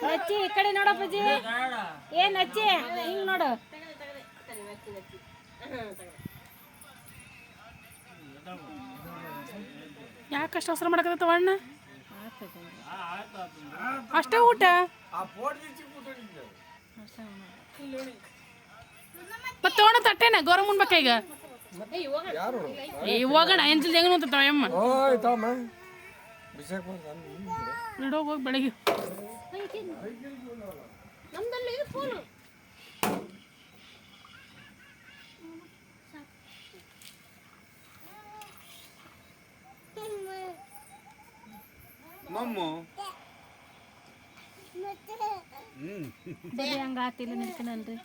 ಅಚ್ಚಿ ಈ ಕಡೆ ನೋಡಪ್ಪಾಜಿ ಏನ್ ಅಚ್ಚಿ ಹಿಂಗ್ ನೋಡು ಯಾಕಷ್ಟು ಅವಸರ ಮಾಡಕತ್ತ ಅಣ್ಣ ಅಷ್ಟೇ ಊಟ ಮತ್ತೆ ತೋಣ ತಟ್ಟೆನ ಗೌರವ ಮುನ್ಬೇಕ ಈಗ ಹೋಗೋಣ ಎಂಜಲ್ ಹೆಂಗ ಅಂತ ಅಮ್ಮ ಇಡೋಗಿ ಹೋಗಿ ಬೆಳಗ್ಗೆ ಹಂಗ ಆತಿಲ್ಲ ನಿಲ್ಕನಲ್ರಿ